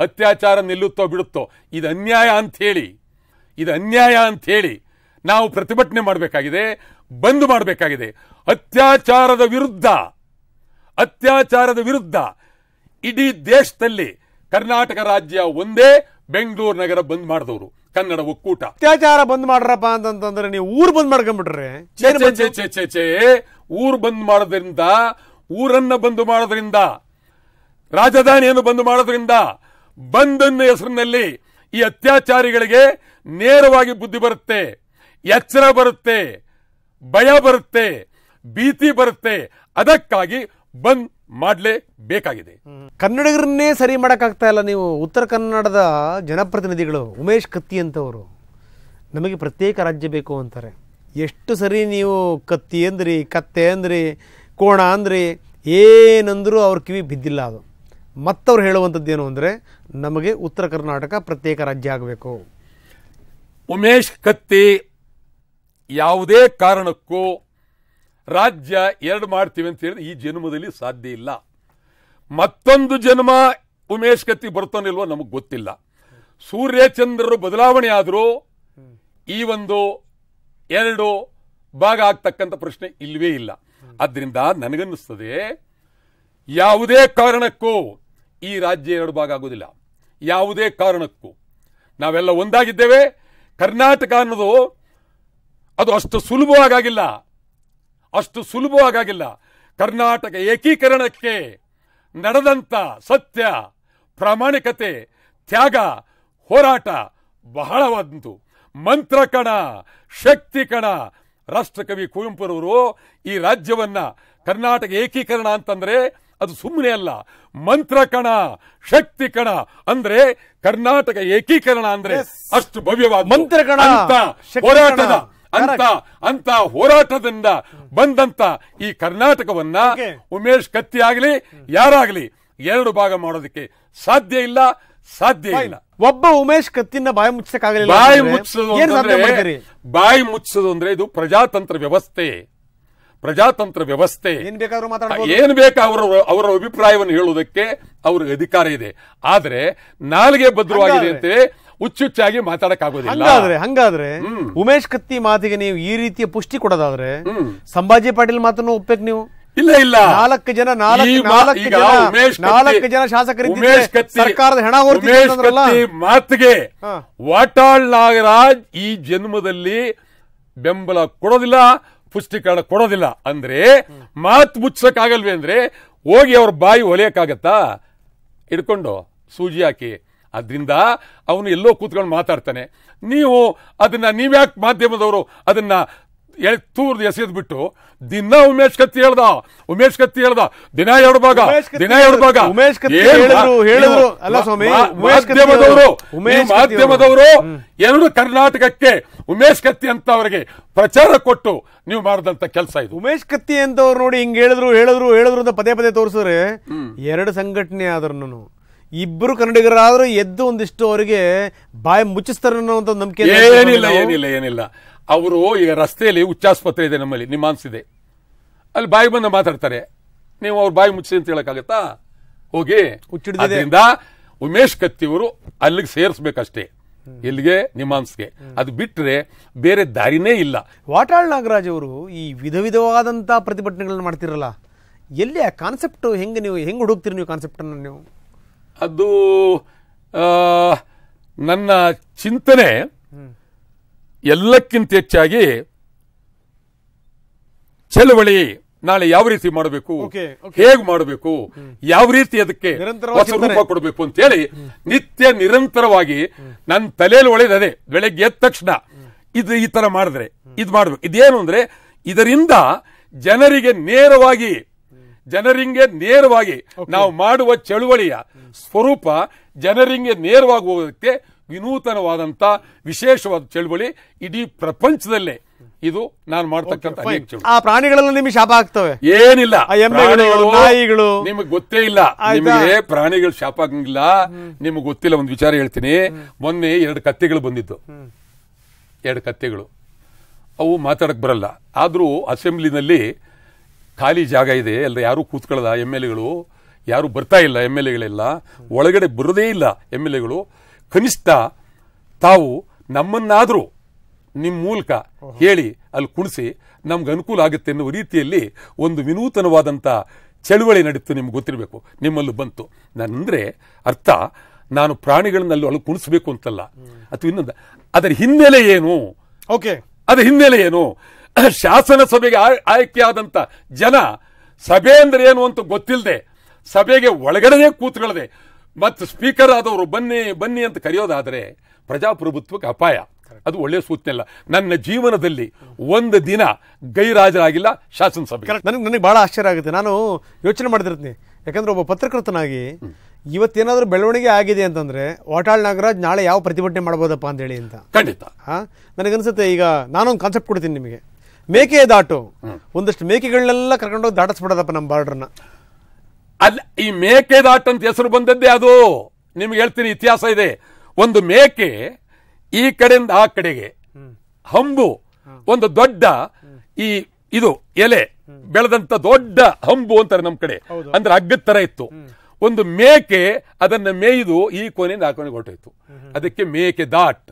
ಅತ್ಯಾಚಾರ ನಿಲ್ಲುತ್ತೋ ಬಿಡುತ್ತೋ, ಇದು ಅನ್ಯಾಯ ಅಂತ ಹೇಳಿ ನಾವು ಪ್ರತಿಭಟನೆ ಮಾಡಬೇಕಾಗಿದೆ, ಬಂದ್ ಮಾಡಬೇಕಾಗಿದೆ. ಅತ್ಯಾಚಾರದ ವಿರುದ್ಧ ಇಡೀ ದೇಶದಲ್ಲಿ ಕರ್ನಾಟಕ ರಾಜ್ಯ ಒಂದೇ, ಬೆಂಗಳೂರು ನಗರ ಬಂದ್ ಮಾಡಿದವರು ಕನ್ನಡ ಒಕ್ಕೂಟ. ಅತ್ಯಾಚಾರ ಬಂದ್ ಮಾಡ್ರಪ್ಪ ಅಂತಂದ್ರೆ ನೀವು ಊರ್ ಬಂದ್ ಮಾಡ್ಕೊಂಡ್ಬಿಟ್ರೆ ಊರು ಬಂದ್ ಮಾಡೋದ್ರಿಂದ, ಊರನ್ನ ಬಂದ್ ಮಾಡೋದ್ರಿಂದ, ರಾಜಧಾನಿಯನ್ನು ಬಂದ್ ಮಾಡೋದ್ರಿಂದ, ಬಂದನ್ನ ಹೆಸರಿನಲ್ಲಿ ಈ ಅತ್ಯಾಚಾರಿಗಳಿಗೆ ನೇರವಾಗಿ ಬುದ್ಧಿ ಬರುತ್ತೆ, ಎಚ್ಚರ ಬರುತ್ತೆ, ಭಯ ಬರುತ್ತೆ, ಭೀತಿ ಬರುತ್ತೆ. ಅದಕ್ಕಾಗಿ ಬಂದ್ ಮಾಡಲೇಬೇಕಾಗಿದೆ. ಕನ್ನಡಿಗರನ್ನೇ ಸರಿ ಮಾಡಕ್ಕಾಗ್ತಾ ಇಲ್ಲ. ನೀವು ಉತ್ತರ ಕನ್ನಡದ ಜನಪ್ರತಿನಿಧಿಗಳು ಉಮೇಶ್ ಕತ್ತಿ ಅಂತವರು ನಮಗೆ ಪ್ರತ್ಯೇಕ ರಾಜ್ಯ ಬೇಕು ಅಂತಾರೆ. ಎಷ್ಟು ಸರಿ ನೀವು ಕತ್ತಿ ಅಂದ್ರಿ, ಕತ್ತೆ ಅಂದ್ರಿ, ಕೋಣ ಅಂದ್ರಿ, ಏನಂದ್ರೂ ಅವ್ರ ಕಿವಿ ಬಿದ್ದಿಲ್ಲ. ಅದು ಮತ್ತವ್ರು ಹೇಳುವಂಥದ್ದೇನು ಅಂದರೆ ನಮಗೆ ಉತ್ತರ ಕರ್ನಾಟಕ ಪ್ರತ್ಯೇಕ ರಾಜ್ಯ ಆಗಬೇಕು. ಉಮೇಶ್ ಕತ್ತಿ ಯಾವುದೇ ಕಾರಣಕ್ಕೂ ರಾಜ್ಯ ಎರಡು ಮಾಡ್ತೀವಿ ಅಂತ ಹೇಳಿದ್ರೆ ಈ ಜನ್ಮದಲ್ಲಿ ಸಾಧ್ಯ ಇಲ್ಲ. ಮತ್ತೊಂದು ಜನ್ಮ ಉಮೇಶ್ ಕತ್ತಿ ಬರ್ತಾನಿಲ್ವೋ ನಮಗೆ ಗೊತ್ತಿಲ್ಲ. ಸೂರ್ಯಚಂದ್ರರು ಬದಲಾವಣೆ ಆದರೂ ಈ ಒಂದು ಎರಡು ಭಾಗ ಆಗ್ತಕ್ಕಂಥ ಪ್ರಶ್ನೆ ಇಲ್ವೇ ಇಲ್ಲ. ಆದ್ರಿಂದ ನನಗನ್ನಿಸ್ತದೆ ಯಾವುದೇ ಕಾರಣಕ್ಕೂ ಈ ರಾಜ್ಯ ಎರಡು ಭಾಗ ಆಗೋದಿಲ್ಲ. ಯಾವುದೇ ಕಾರಣಕ್ಕೂ ನಾವೆಲ್ಲ ಒಂದಾಗಿದ್ದೇವೆ. ಕರ್ನಾಟಕ ಅನ್ನೋದು ಅದು ಅಷ್ಟು ಸುಲಭವಾಗಿಲ್ಲ. ಕರ್ನಾಟಕ ಏಕೀಕರಣಕ್ಕೆ ನಡೆದಂತ ಸತ್ಯ, ಪ್ರಾಮಾಣಿಕತೆ, ತ್ಯಾಗ, ಹೋರಾಟ ಬಹಳವಾದಂತು. ಮಂತ್ರಕಣ, ಶಕ್ತಿ ಕಣ. ರಾಷ್ಟ್ರಕವಿ ಕುವೆಂಪುರವರು ಈ ರಾಜ್ಯವನ್ನ ಕರ್ನಾಟಕ ಏಕೀಕರಣ ಅಂತಂದ್ರೆ ಅದು ಸುಮ್ಮನೆ ಅಲ್ಲ. ಮಂತ್ರಕಣ, ಶಕ್ತಿ ಕಣ ಅಂದ್ರೆ ಕರ್ನಾಟಕ ಏಕೀಕರಣ ಅಂದ್ರೆ ಅಷ್ಟು ಭವ್ಯವಾದ ಮಂತ್ರಕಣ ಹೋರಾಟದ ಅಂತ ಹೋರಾಟದಿಂದ ಬಂದಂತ ಈ ಕರ್ನಾಟಕವನ್ನ ಉಮೇಶ್ ಕತ್ತಿ ಆಗಲಿ ಯಾರಾಗಲಿ ಎರಡು ಭಾಗ ಮಾಡೋದಕ್ಕೆ ಸಾಧ್ಯ ಇಲ್ಲ. ಒಬ್ಬ ಉಮೇಶ್ ಕತ್ತಿನ ಬಾಯಿ ಮುಚ್ಚಕ್ಕಾಗಲಿಲ್ಲ. ಬಾಯಿ ಮುಚ್ಚೋದು ಅಂದ್ರೆ ಇದು ಪ್ರಜಾತಂತ್ರ ವ್ಯವಸ್ಥೆ. ಏನ್ ಬೇಕಾ ಅವರ ಅಭಿಪ್ರಾಯವನ್ನು ಹೇಳುವುದಕ್ಕೆ ಅವ್ರಿಗೆ ಅಧಿಕಾರ ಇದೆ. ಆದ್ರೆ ನಾಲ್ಗೆ ಭದ್ರವಾಗಿದೆ ಅಂತ ಹುಚ್ಚುಚ್ಚಾಗಿ ಮಾತಾಡಕ್ಕಾಗೋದಿಲ್ಲ. ಹಂಗಾದ್ರೆ ಉಮೇಶ್ ಕತ್ತಿ ಮಾತಿಗೆ ನೀವು ಈ ರೀತಿಯ ಪುಷ್ಟಿ ಕೊಡೋದಾದ್ರೆ ಸಂಭಾಜಿ ಪಾಟೀಲ್ ಮಾತನ್ನು ಒಪ್ಪಬೇಕು ನೀವು. ಇಲ್ಲ ನಾಲ್ಕು ಜನ ಶಾಸಕರಿದ್ದಾರೆ, ಸರ್ಕಾರದ ಹೆಣ ಮಾತಿಗೆ ವಾಟಾಳ್ ನಾಗರಾಜ್ ಈ ಜನ್ಮದಲ್ಲಿ ಬೆಂಬಲ ಕೊಡೋದಿಲ್ಲ, ಪುಷ್ಟೀಕರಣ ಕೊಡೋದಿಲ್ಲ. ಅಂದ್ರೆ ಮಾತು ಮುಚ್ಚಕ್ಕಾಗಲ್ವೇ ಅಂದ್ರೆ ಹೋಗಿ ಅವ್ರ ಬಾಯಿ ಹೊಲಿಯಕ್ಕಾಗತ್ತಾ ಹಿಡ್ಕೊಂಡು ಸೂಜಿ ಹಾಕಿ? ಅದ್ರಿಂದ ಅವನು ಎಲ್ಲೋ ಕೂತ್ಕೊಂಡು ಮಾತಾಡ್ತಾನೆ. ನೀವು ಅದನ್ನ ನೀವ್ಯಾಕೆ ಮಾಧ್ಯಮದವರು ಅದನ್ನ ತೂರ್ದು ಎಸೆದ್ ಬಿಟ್ಟು ದಿನ ಉಮೇಶ್ ಕತ್ತಿ ಹೇಳ್ದ ದಿನ ಎರಡು ಭಾಗ ಮಾಧ್ಯಮದವರು ಎರಡು ಕರ್ನಾಟಕಕ್ಕೆ ಉಮೇಶ್ ಕತ್ತಿ ಅಂತ ಅವರಿಗೆ ಪ್ರಚಾರ ಕೊಟ್ಟು ನೀವು ಮಾಡಿದಂತ ಕೆಲಸ ಇದು. ಉಮೇಶ್ ಕತ್ತಿ ಅಂತವ್ರು ನೋಡಿ ಹಿಂಗ್ ಹೇಳಿದ್ರು ಅಂತ ಪದೇ ತೋರಿಸಿದ್ರೆ ಎರಡು ಸಂಘಟನೆ ಆದ್ರೂ ಇಬ್ರು ಕನ್ನಡಿಗರಾದ್ರೂ ಎದ್ದು ಒಂದಿಷ್ಟು ಅವರಿಗೆ ಬಾಯಿ ಮುಚ್ಚಿಸ್ತಾರೆ ಅನ್ನೋಂಥ ನಂಬಿಕೆ ಏನಿಲ್ಲ. ಅವರು ಈಗ ರಸ್ತೆಯಲ್ಲಿ ಉಚ್ಚಾಸ್ಪತ್ರೆ ಇದೆ, ನಮ್ಮಲ್ಲಿ ನಿಮಾನ್ಸ್ ಇದೆ, ಅಲ್ಲಿ ಬಾಯಿ ಬಂದ ಮಾತಾಡ್ತಾರೆ. ನೀವು ಅವ್ರ ಬಾಯಿ ಮುಚ್ಚಿ ಅಂತ ಹೇಳಕ್ಕಾಗತ್ತಾ? ಹೋಗಿ ಅದರಿಂದ ಉಮೇಶ್ ಕತ್ತಿಯವರು ಅಲ್ಲಿಗೆ ಸೇರಿಸ್ಬೇಕಷ್ಟೇ. ಎಲ್ಲಿಗೆ? ನಿಮಾನ್ಸ್ಗೆ. ಅದು ಬಿಟ್ರೆ ಬೇರೆ ದಾರಿನೇ ಇಲ್ಲ. ವಾಟಾಳ್ ನಾಗರಾಜ್ ಅವರು ಈ ವಿಧವಾದಂತ ಪ್ರತಿಭಟನೆಗಳನ್ನ ಮಾಡ್ತಿರಲ್ಲ, ಎಲ್ಲಿ ಆ ಕಾನ್ಸೆಪ್ಟ್ ಹೆಂಗೆ ಹುಡುಕ್ತೀರಿ ನೀವು ಕಾನ್ಸೆಪ್ಟ್ ಅನ್ನು ನೀವು? ಅದು ನನ್ನ ಚಿಂತನೆ ಎಲ್ಲಕ್ಕಿಂತ ಹೆಚ್ಚಾಗಿ ಚಳವಳಿ ನಾಳೆ ಯಾವ ರೀತಿ ಮಾಡಬೇಕು, ಹೇಗೆ ಮಾಡಬೇಕು, ಯಾವ ರೀತಿ ಅದಕ್ಕೆ ಹೊಸ ರೂಪ ಕೊಡಬೇಕು ಅಂತ ಹೇಳಿ ನಿರಂತರವಾಗಿ ನನ್ನ ತಲೆಯಲ್ಲಿ ಒಳ್ಳೆಯದೇ. ಬೆಳಗ್ಗೆ ಎದ್ದ ತಕ್ಷಣ ಈ ತರ ಮಾಡಿದ್ರೆ ಇದು ಮಾಡ್ಬೇಕು. ಇದೇನು ಅಂದ್ರೆ ಇದರಿಂದ ಜನರಿಗೆ ನೇರವಾಗಿ ನಾವು ಮಾಡುವ ಚಳುವಳಿಯ ಸ್ವರೂಪ ಜನರಿಗೆ ನೇರವಾಗಿ ಹೋಗೋದಕ್ಕೆ ವಿನೂತನವಾದಂತ ವಿಶೇಷವಾದ ಚಳುವಳಿ ಇಡೀ ಪ್ರಪಂಚದಲ್ಲೇ ಇದು ನಾನು ಮಾಡ್ತಕ್ಕಂಥ ಅನೇಕ ಚಳುವಳಿ. ಆ ಪ್ರಾಣಿಗಳೆಲ್ಲ ನಿಮಗೆ ಶಾಪ ಆಗ್ತವೆ? ಏನಿಲ್ಲ, ನಾಯಿಗಳು ನಿಮಗೆ ಗೊತ್ತೇ ಇಲ್ಲ. ನಿಮಗೆ ಪ್ರಾಣಿಗಳು ಶಾಪ ಆಗಂಗಿಲ್ಲ, ನಿಮಗೆ ಗೊತ್ತಿಲ್ಲ. ಒಂದು ವಿಚಾರ ಹೇಳ್ತೀನಿ. ಮೊನ್ನೆ 2 ಕತ್ತೆಗಳು ಬಂದಿದ್ದು, 2 ಕತ್ತೆಗಳು. ಅವು ಮಾತಾಡಕ್ ಬರಲ್ಲ. ಆದ್ರೂ ಅಸೆಂಬ್ಲಿನಲ್ಲಿ ಖಾಲಿ ಜಾಗ ಇದೆ, ಎಲ್ಲ ಯಾರು ಕೂತ್ಕೊಳ್ಳದ. MLAಗಳು ಯಾರು ಬರ್ತಾ ಇಲ್ಲ, MLAಗಳೆಲ್ಲ ಒಳಗಡೆ ಬರೋದೇ ಇಲ್ಲ. MLAಗಳು ಕನಿಷ್ಠ ತಾವು ನಮ್ಮನ್ನಾದ್ರೂ ನಿಮ್ಮ ಮೂಲಕ ಹೇಳಿ ಅಲ್ಲಿ ಕುಣಿಸಿ ನಮ್ಗೆ ಅನುಕೂಲ ಆಗುತ್ತೆ ಎನ್ನುವ ರೀತಿಯಲ್ಲಿ ಒಂದು ವಿನೂತನವಾದಂಥ ಚಳುವಳಿ ನಡೀತು. ನಿಮ್ಗೆ ಗೊತ್ತಿರಬೇಕು, ನಿಮ್ಮಲ್ಲೂ ಬಂತು. ನಾನಂದ್ರೆ ಅರ್ಥ ನಾನು ಪ್ರಾಣಿಗಳನ್ನಲ್ಲಿ ಅಲ್ಲಿ ಕುಣಿಸ್ಬೇಕು ಅಂತಲ್ಲ, ಅಥವಾ ಇನ್ನೊಂದು ಅದರ ಹಿನ್ನೆಲೆ ಏನು, ಓಕೆ, ಅದರ ಹಿನ್ನೆಲೆ ಏನು. ಶಾಸನ ಸಭೆಗೆ ಆಯ್ಕೆಯಾದಂಥ ಜನ ಸಭೆ ಅಂದ್ರೆ ಏನು ಅಂತ ಗೊತ್ತಿಲ್ಲದೆ ಸಭೆಗೆ ಒಳಗಡೆ ಕೂತ್ಕೊಳ್ಳದೆ ಮತ್ತು ಸ್ಪೀಕರ್ ಆದವರು ಬನ್ನಿ ಬನ್ನಿ ಅಂತ ಕರೆಯೋದಾದರೆ ಪ್ರಜಾಪ್ರಭುತ್ವಕ್ಕೆ ಅಪಾಯ. ಅದು ಒಳ್ಳೆಯ ಸೂಚನೆ ಅಲ್ಲ. ನನ್ನ ಜೀವನದಲ್ಲಿ ಒಂದು ದಿನ ಗೈರಾಜರಾಗಿಲ್ಲ ಶಾಸನಸಭೆ. ನನಗೆ ಬಹಳ ಆಶ್ಚರ್ಯ ಆಗುತ್ತೆ. ನಾನು ಯೋಚನೆ ಮಾಡ್ತಿರ್ತೀನಿ, ಯಾಕಂದ್ರೆ ಒಬ್ಬ ಪತ್ರಕರ್ತನಾಗಿ ಇವತ್ತೇನಾದ್ರೂ ಬೆಳವಣಿಗೆ ಆಗಿದೆ ಅಂತಂದ್ರೆ ವಾಟಾಳ್ ನಾಗರಾಜ್ ನಾಳೆ ಯಾವ ಪ್ರತಿಭಟನೆ ಮಾಡ್ಬೋದಪ್ಪ ಅಂತ ಹೇಳಿ ಅಂತ. ಖಂಡಿತ ನನಗನ್ಸುತ್ತೆ. ಈಗ ನಾನೊಂದು ಕಾನ್ಸೆಪ್ಟ್ ಕೊಡ್ತೀನಿ ನಿಮಗೆ. ಮೇಕೆ ದಾಟು, ಒಂದಷ್ಟು ಮೇಕೆಗಳನ್ನೆಲ್ಲ ಕರ್ಕೊಂಡೋಗಿ ದಾಟಿಸ್ಬಿಡೋದಪ್ಪ ನಮ್ಮ ಬಾರ್ಡರ್ನ. ಅಲ್ಲ, ಈ ಮೇಕೆ ದಾಟ್ ಅಂತ ಹೆಸರು ಬಂದದ್ದೇ ಅದು. ನಿಮ್ಗೆ ಹೇಳ್ತೀನಿ, ಇತಿಹಾಸ ಇದೆ. ಒಂದು ಮೇಕೆ ಈ ಕಡೆಯಿಂದ ಆ ಕಡೆಗೆ ಹಂಬು, ಒಂದು ದೊಡ್ಡ ಈ ಇದು ಎಲೆ ಬೆಳೆದಂತ ದೊಡ್ಡ ಹಂಬು ಅಂತಾರೆ ನಮ್ ಕಡೆ, ಅಂದ್ರೆ ಹಗ್ಗದ ತರ ಇತ್ತು. ಒಂದು ಮೇಕೆ ಅದನ್ನ ಮೇಯ್ದು ಈ ಕೊನೆಯಿಂದ ಆ ಕೊನೆಗೆ ಹೊರಟೋಯ್ತು. ಅದಕ್ಕೆ ಮೇಕೆ ದಾಟ್,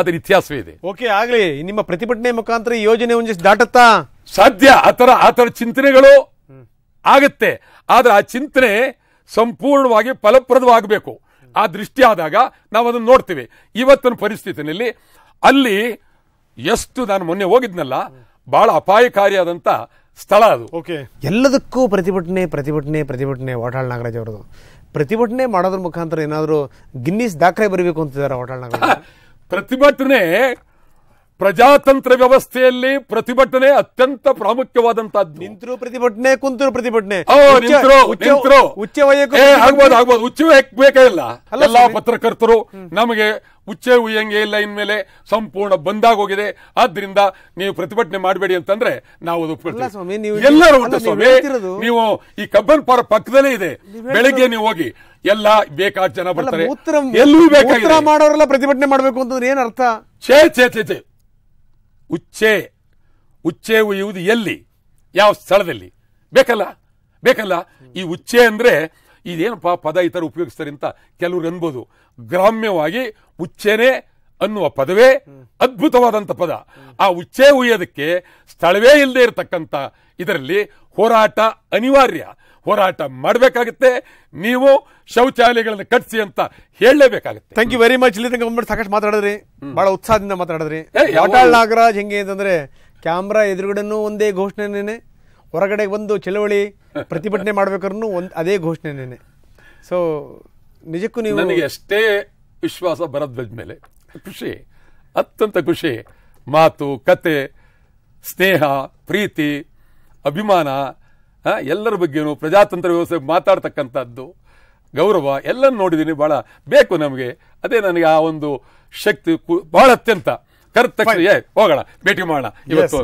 ಅದರ ಇತಿಹಾಸವೇ ಇದೆ. ಓಕೆ, ಆಗ್ಲಿ. ನಿಮ್ಮ ಪ್ರತಿಭಟನೆ ಮುಖಾಂತರ ಈ ಯೋಜನೆ ಒಂದಿಷ್ಟು ದಾಟುತ್ತಾ ಸಾಧ್ಯ. ಆತರ ಚಿಂತನೆಗಳು ಆಗತ್ತೆ. ಆದ್ರೆ ಆ ಚಿಂತನೆ ಸಂಪೂರ್ಣವಾಗಿ ಫಲಪ್ರದವಾಗಬೇಕು. ಆ ದೃಷ್ಟಿ ಆದಾಗ ನಾವು ಅದನ್ನು ನೋಡ್ತೀವಿ. ಇವತ್ತಿನ ಪರಿಸ್ಥಿತಿನಲ್ಲಿ ಅಲ್ಲಿ ಎಷ್ಟು, ನಾನು ಮೊನ್ನೆ ಹೋಗಿದ್ನಲ್ಲ, ಬಹಳ ಅಪಾಯಕಾರಿಯಾದಂತ ಸ್ಥಳ ಅದು. ಓಕೆ, ಎಲ್ಲದಕ್ಕೂ ಪ್ರತಿಭಟನೆ ಪ್ರತಿಭಟನೆ ಪ್ರತಿಭಟನೆ. ವಾಟಾಳ್ ನಾಗರಾಜ್ ಅವರದು ಪ್ರತಿಭಟನೆ ಮಾಡೋದ್ರ ಮುಖಾಂತರ ಏನಾದರೂ ಗಿನ್ನಿಸ್ ದಾಖಲೆ ಬರಬೇಕು ಅಂತಿದ್ದಾರೆ ವಾಟಾಳ್ ನಾಗರಾಜ್. ಪ್ರತಿಭಟನೆ ಪ್ರಜಾತಂತ್ರ ವ್ಯವಸ್ಥೆಯಲ್ಲಿ ಪ್ರತಿಭಟನೆ ಅತ್ಯಂತ ಪ್ರಾಮುಖ್ಯವಾದಂತಹದ್ದು. ನಿಂತರೂ ಪ್ರತಿಭಟನೆ, ಕುಂತರೂ ಪ್ರತಿಭಟನೆ. ಉಚ್ಚ ಆಗ್ಬೋದು. ಉಚ್ಚ ಬೇಕೇ ಇಲ್ಲ. ಎಲ್ಲಾ ಪತ್ರಕರ್ತರು ನಮಗೆ ಉಚ್ಚೆ ಉಯ್ಯಂಗೆ ಇಲ್ಲ, ಇನ್ಮೇಲೆ ಸಂಪೂರ್ಣ ಬಂದಾಗೋಗಿದೆ, ಆದ್ರಿಂದ ನೀವು ಪ್ರತಿಭಟನೆ ಮಾಡಬೇಡಿ ಅಂತಂದ್ರೆ ನಾವು ಎಲ್ಲರೂ ಉಂಟು ಸ್ವಾಮಿ. ನೀವು ಈ ಕಬ್ಬನ್ ಪಾರ ಪಕ್ಕದಲ್ಲೇ ಇದೆ. ಬೆಳಿಗ್ಗೆ ನೀವು ಹೋಗಿ ಎಲ್ಲ ಬೇಕಾದ ಜನ ಬರ್ತಾರೆ. ಎಲ್ಲೂ ಬೇಕಾಗಿಲ್ಲ ಮಾಡೋರೆಲ್ಲ ಪ್ರತಿಭಟನೆ ಮಾಡಬೇಕು ಅಂತಂದ್ರೆ ಏನ್ ಅರ್ಥ? ಛೇ ಉಚ್ಚೆ ಉಯ್ಯುವುದು ಎಲ್ಲಿ, ಯಾವ ಸ್ಥಳದಲ್ಲಿ? ಬೇಕಲ್ಲ. ಈ ಉಚ್ಚೆ ಅಂದ್ರೆ ಇದೇನಪ್ಪ ಪದ ಈ ತರ ಉಪಯೋಗಿಸ್ತಾರೆ ಅಂತ ಕೆಲವರು ಅನ್ಬೋದು. ಗ್ರಾಮ್ಯವಾಗಿ ಉಚ್ಚೆನೆ ಅನ್ನುವ ಪದವೇ ಅದ್ಭುತವಾದಂತ ಪದ. ಆ ಉಚ್ಚೆ ಉಯ್ಯೋದಕ್ಕೆ ಸ್ಥಳವೇ ಇಲ್ಲದೆ ಇರತಕ್ಕಂತ ಇದರಲ್ಲಿ ಹೋರಾಟ ಅನಿವಾರ್ಯ. ಹೋರಾಟ ಮಾಡಬೇಕಾಗುತ್ತೆ. ನೀವು ಶೌಚಾಲಯಗಳನ್ನು ಕಟ್ಟಿಸಿ ಅಂತ ಹೇಳಲೇಬೇಕಾಗುತ್ತೆ. Thank you very much. ಇಲ್ಲಿ ತನಕ ಸಾಕಷ್ಟು ಮಾತಾಡಿದ್ರಿ, ಬಹಳ ಉತ್ಸಾಹದಿಂದ ಮಾತಾಡಿದ್ರಿ. ವಾಟಾಳ್ ನಾಗರಾಜ್ ಹೆಂಗೆ ಅಂತಂದ್ರೆ ಕ್ಯಾಮ್ರಾ ಎದುರುಗಡೆನೂ ಒಂದೇ ಘೋಷಣೆನೇನೆ, ಹೊರಗಡೆ ಬಂದು ಚಳವಳಿ ಪ್ರತಿಭಟನೆ ಮಾಡ್ಬೇಕಾದ್ರೂ ಅದೇ ಘೋಷಣೆನೇನೆ. ಸೊ ನಿಜಕ್ಕೂ ನೀವು, ನನಗೆ ಎಷ್ಟೇ ವಿಶ್ವಾಸ ಬರೋದ್ ಮೇಲೆ ಖುಷಿ, ಅತ್ಯಂತ ಖುಷಿ. ಮಾತು, ಕತೆ, ಸ್ನೇಹ, ಪ್ರೀತಿ, ಅಭಿಮಾನ, ಎಲ್ಲರ ಬಗ್ಗೆನೂ ಪ್ರಜಾತಂತ್ರ ವ್ಯವಸ್ಥೆ ಮಾತಾಡ್ತಕ್ಕಂಥದ್ದು, ಗೌರವ ಎಲ್ಲ ನೋಡಿದ್ದೀನಿ. ಬಹಳ ಬೇಕು ನಮಗೆ. ಅದೇ ನನಗೆ ಆ ಒಂದು ಶಕ್ತಿ ಬಹಳ ಅತ್ಯಂತ. ಕರೆದ ತಕ್ಷಣ ಹೋಗೋಣ, ಭೇಟಿ ಮಾಡೋಣ. ಇವತ್ತು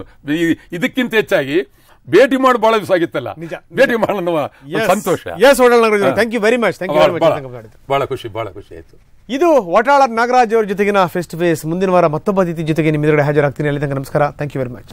ಇದಕ್ಕಿಂತ ಹೆಚ್ಚಾಗಿ ಭೇಟಿ ಮಾಡಿ ಬಹಳ ದಿವಸ ಆಗಿತ್ತಲ್ಲ, ಭೇಟಿ ಮಾಡೋಣ, ಸಂತೋಷ. Thank you very much. ಬಹಳ ಖುಷಿ ಆಯ್ತು. ಇದು ವಾಟಾಳ್ ನಾಗರಾಜ್ ಅವರ ಜೊತೆಗಿನ ಫೇಸ್ ಟು ಫೇಸ್. ಮುಂದಿನ ವಾರ ಮತ್ತೊಬ್ಬ ಅತಿಥಿ ಜೊತೆಗೆ ನಿಮ್ಮ ಎದುರುಗಡೆ ಹಾಜರಾಗ್ತೀನಿ. ಅಲ್ಲಿ ತನಕ ನಮಸ್ಕಾರ. Thank you very much.